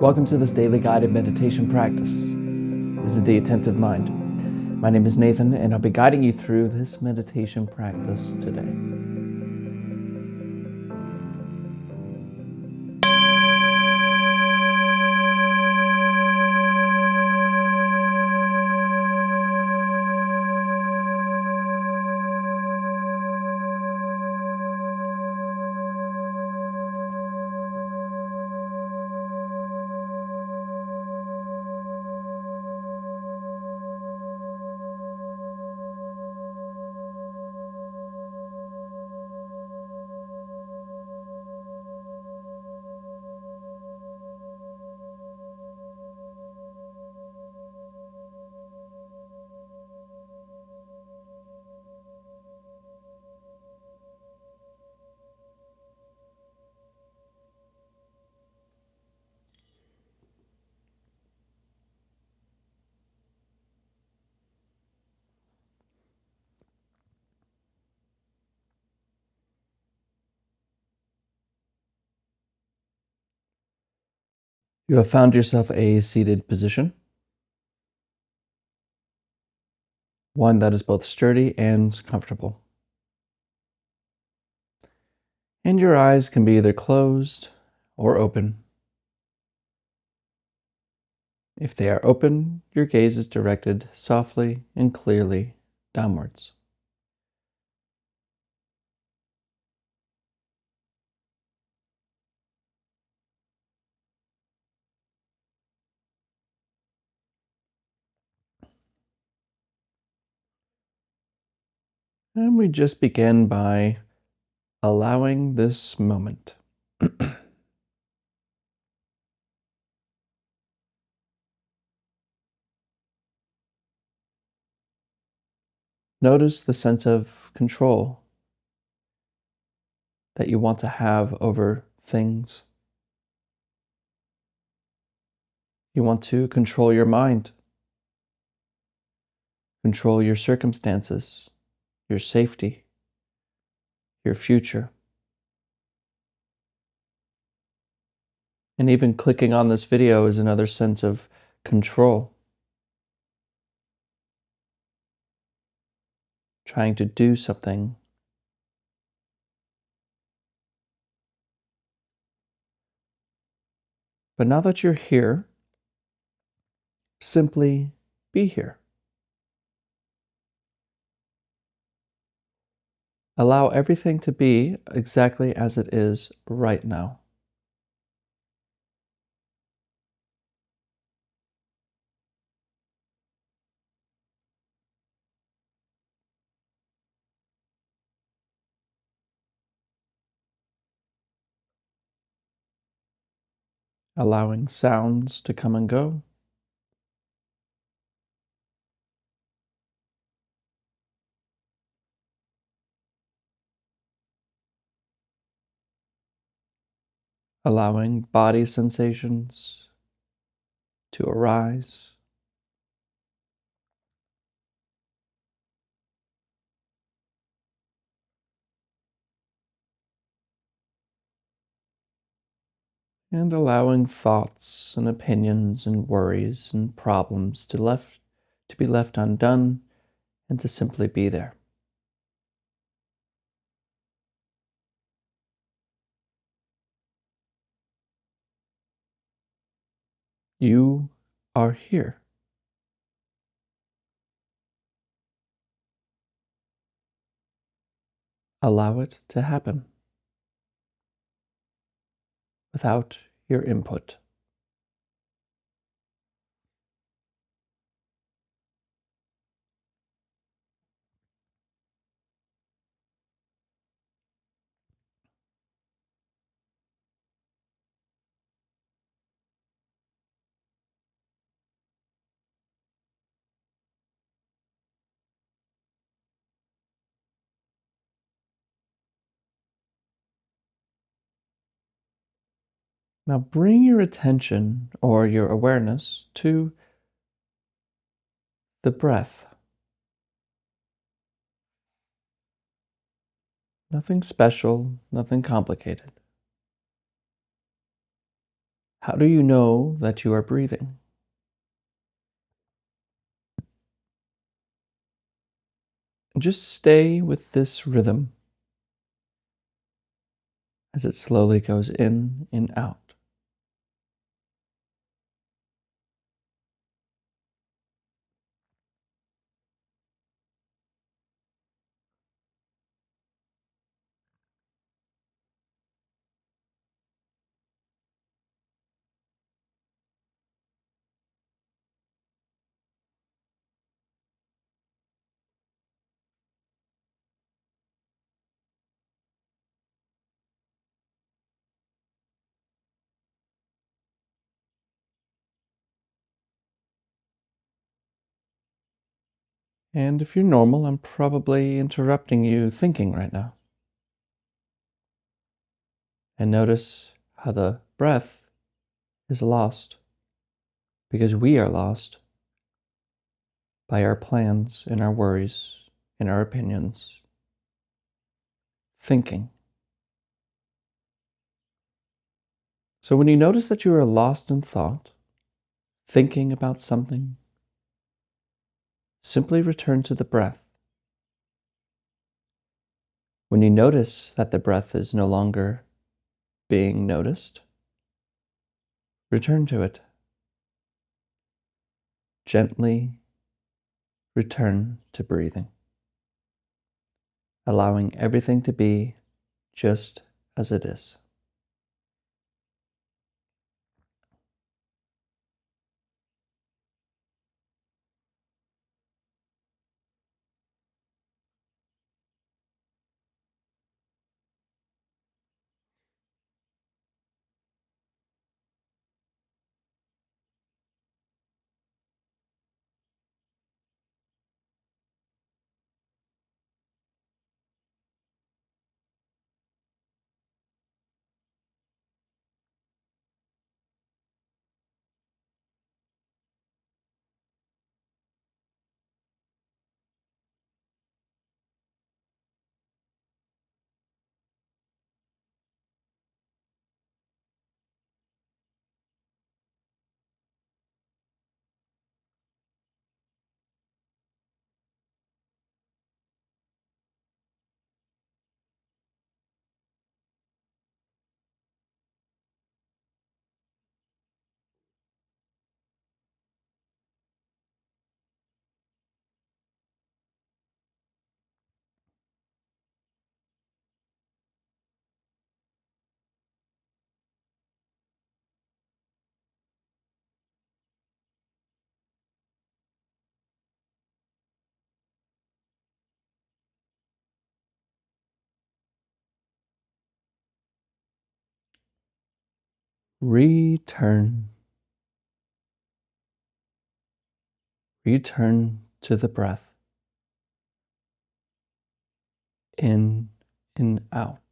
Welcome to this daily guided meditation practice. This is the Attentive Mind. My name is Nathan, and I'll be guiding you through this meditation practice today. You have found yourself a seated position, one that is both sturdy and comfortable. And your eyes can be either closed or open. If they are open, your gaze is directed softly and clearly downwards. And we just begin by allowing this moment. Notice the sense of control that you want to have over things. You want to control your mind, control your circumstances, your safety, your future. And even clicking on this video is another sense of control, trying to do something. But now that you're here, simply be here. Allow everything to be exactly as it is right now. Allowing sounds to come and go. Allowing body sensations to arise. And allowing thoughts and opinions and worries and problems to be left undone and to simply be there. You are here. Allow it to happen without your input. Now bring your attention or your awareness to the breath. Nothing special, nothing complicated. How do you know that you are breathing? Just stay with this rhythm as it slowly goes in and out. And if you're normal, I'm probably interrupting you thinking right now. And notice how the breath is lost because we are lost by our plans and our worries and our opinions. Thinking. So when you notice that you are lost in thought, thinking about something, simply return to the breath. When you notice that the breath is no longer being noticed, return to it. Gently return to breathing, allowing everything to be just as it is. Return. Return to the breath. In and out.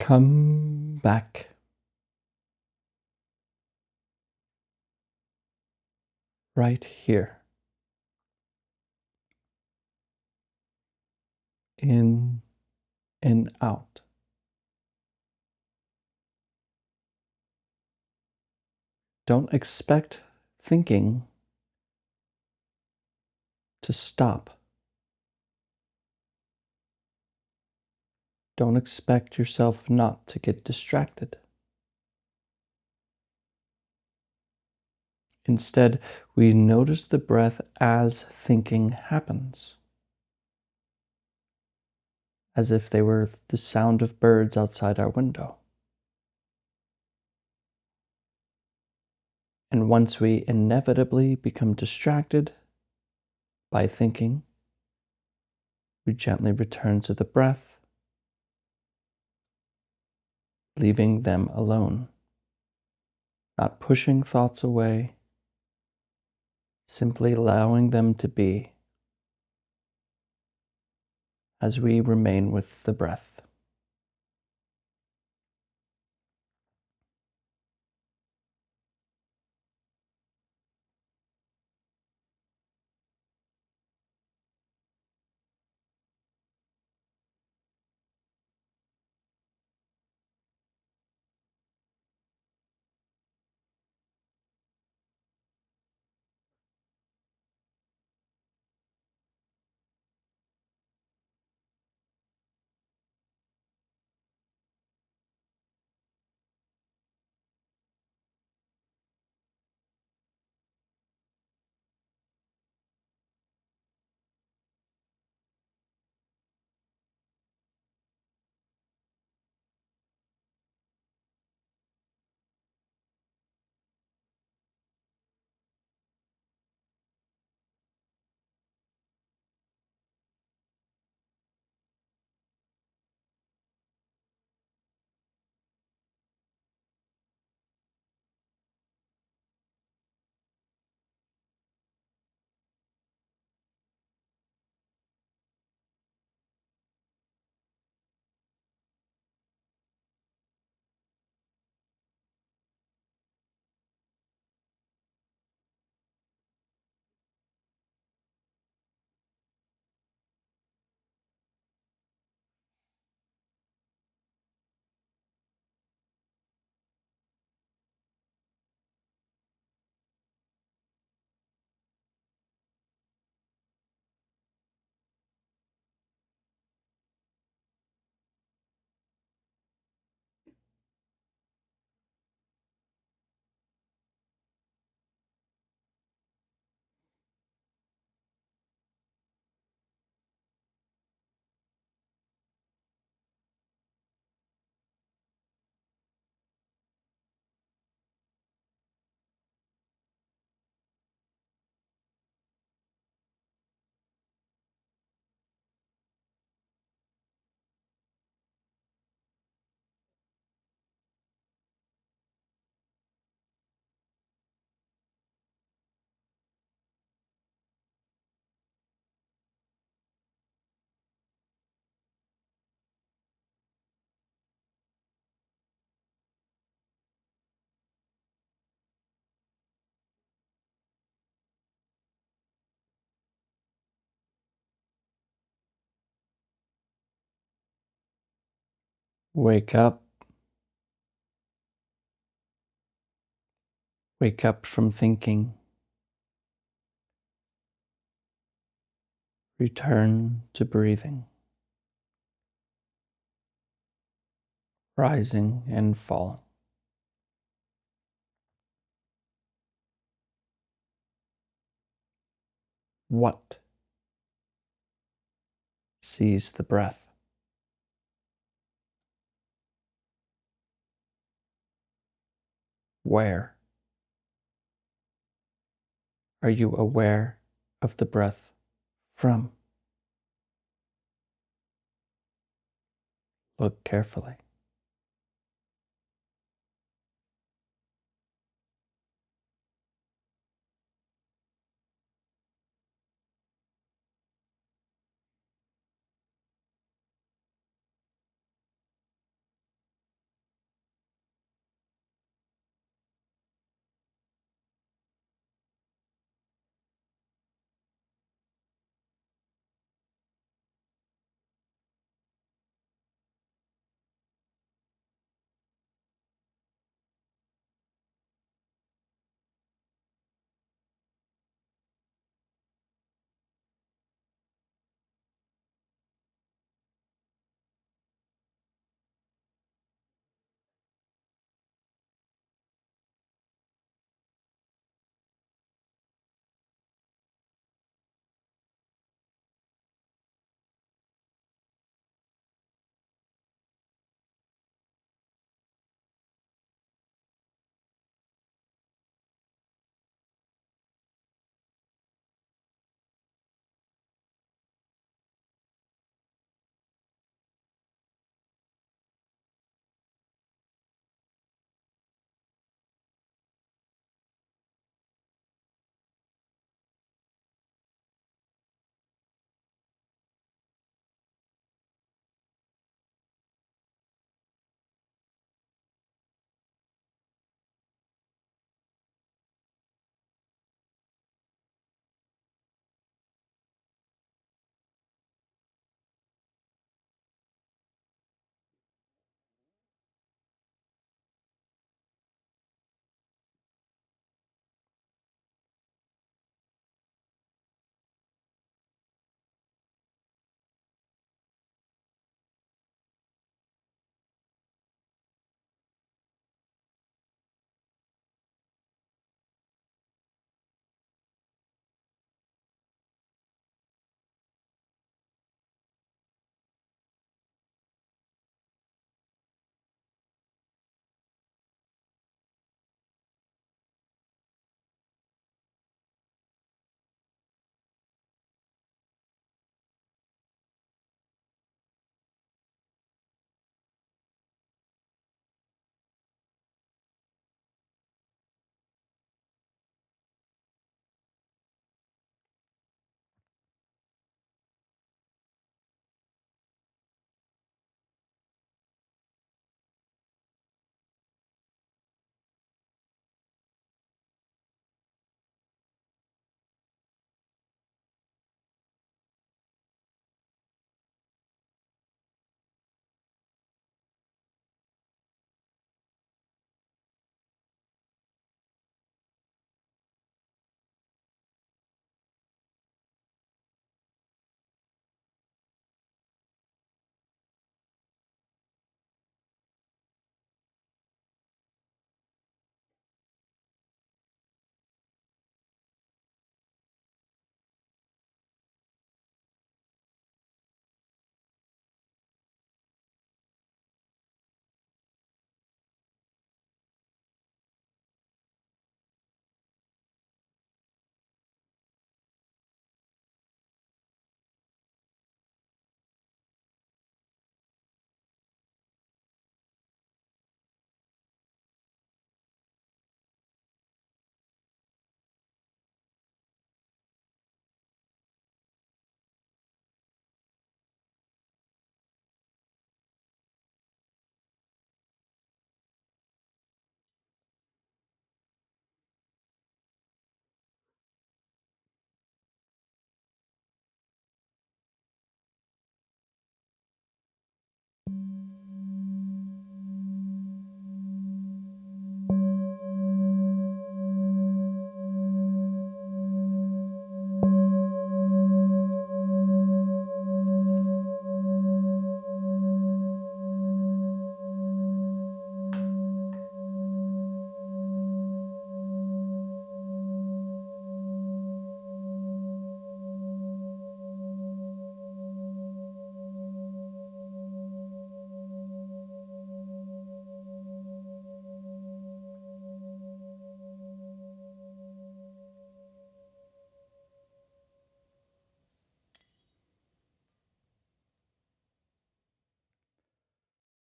Come back. Right here. In and out. Don't expect thinking to stop. Don't expect yourself not to get distracted. Instead, we notice the breath as thinking happens, as if they were the sound of birds outside our window. And once we inevitably become distracted by thinking, we gently return to the breath, leaving them alone, not pushing thoughts away, simply allowing them to be as we remain with the breath. Wake up. Wake up from thinking. Return to breathing, rising and falling. What sees the breath? Where are you aware of the breath from? Look carefully.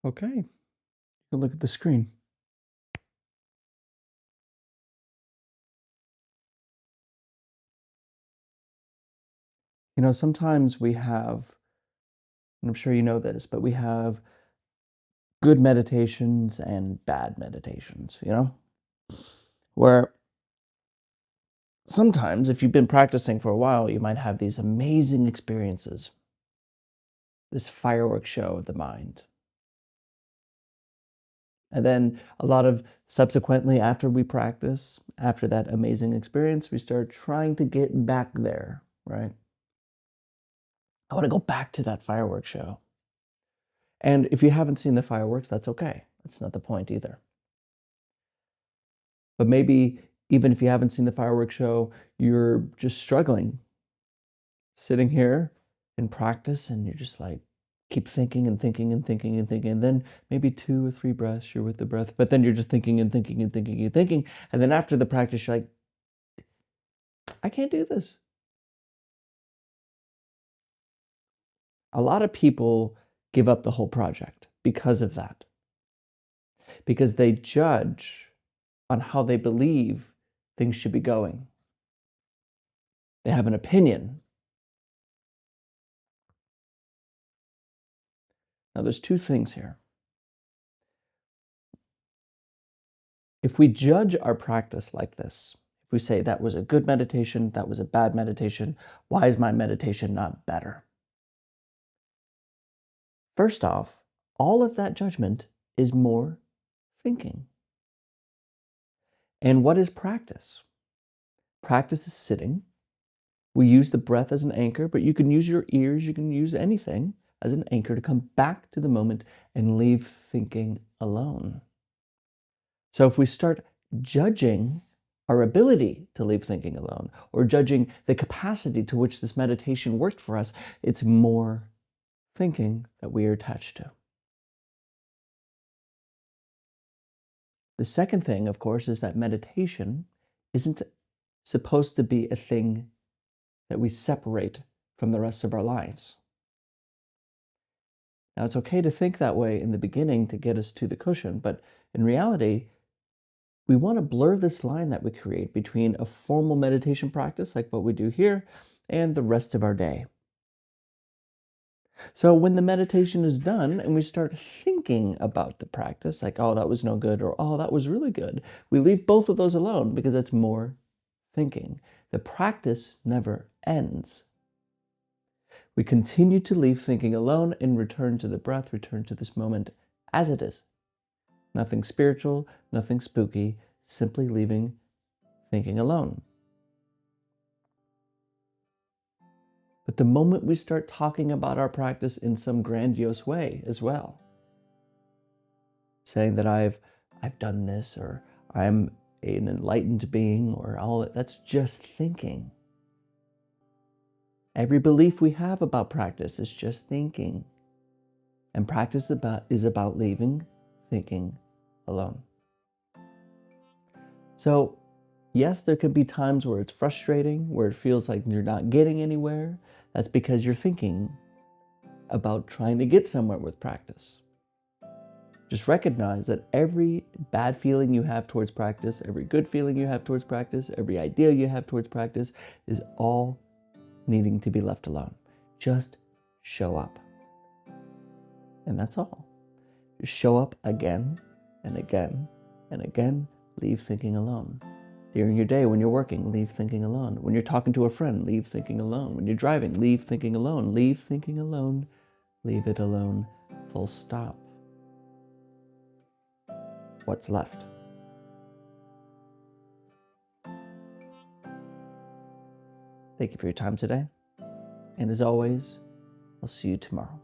Okay, you can look at the screen. Sometimes we have, and I'm sure you know this, but we have good meditations and bad meditations, where sometimes if you've been practicing for a while, you might have these amazing experiences, this fireworks show of the mind. And then a lot of subsequently, after we practice, after that amazing experience, we start trying to get back there, right? I want to go back to that fireworks show. And if you haven't seen the fireworks, that's okay. That's not the point either. But maybe even if you haven't seen the fireworks show, you're just struggling sitting here in practice and you're just like, keep thinking and thinking and thinking and thinking. And then maybe 2 or 3 breaths, you're with the breath, but then you're just thinking and thinking and thinking and thinking. And then after the practice, you're like, I can't do this. A lot of people give up the whole project because of that, because they judge on how they believe things should be going. They have an opinion. Now, there's 2 things here. If we judge our practice like this, if we say that was a good meditation, that was a bad meditation, why is my meditation not better? First off, all of that judgment is more thinking. And what is practice? Practice is sitting. We use the breath as an anchor, but you can use your ears, you can use anything as an anchor to come back to the moment and leave thinking alone. So if we start judging our ability to leave thinking alone, or judging the capacity to which this meditation worked for us, it's more thinking that we are attached to. The second thing, of course, is that meditation isn't supposed to be a thing that we separate from the rest of our lives. Now, it's okay to think that way in the beginning to get us to the cushion, but in reality, we want to blur this line that we create between a formal meditation practice, like what we do here, and the rest of our day. So when the meditation is done and we start thinking about the practice, like, oh, that was no good, or oh, that was really good, we leave both of those alone because it's more thinking. The practice never ends. We continue to leave thinking alone and return to the breath, return to this moment as it is. Nothing spiritual, nothing spooky, simply leaving thinking alone. But the moment we start talking about our practice in some grandiose way as well, saying that I've done this, or I'm an enlightened being, or all that's just thinking. Every belief we have about practice is just thinking. And practice is about leaving thinking alone. So, yes, there can be times where it's frustrating, where it feels like you're not getting anywhere. That's because you're thinking about trying to get somewhere with practice. Just recognize that every bad feeling you have towards practice, every good feeling you have towards practice, every idea you have towards practice is all needing to be left alone. Just show up. And that's all. Just show up again and again and again. Leave thinking alone. During your day, when you're working, leave thinking alone. When you're talking to a friend, leave thinking alone. When you're driving, leave thinking alone. Leave thinking alone. Leave it alone. Full stop. What's left? Thank you for your time today. And as always, I'll see you tomorrow.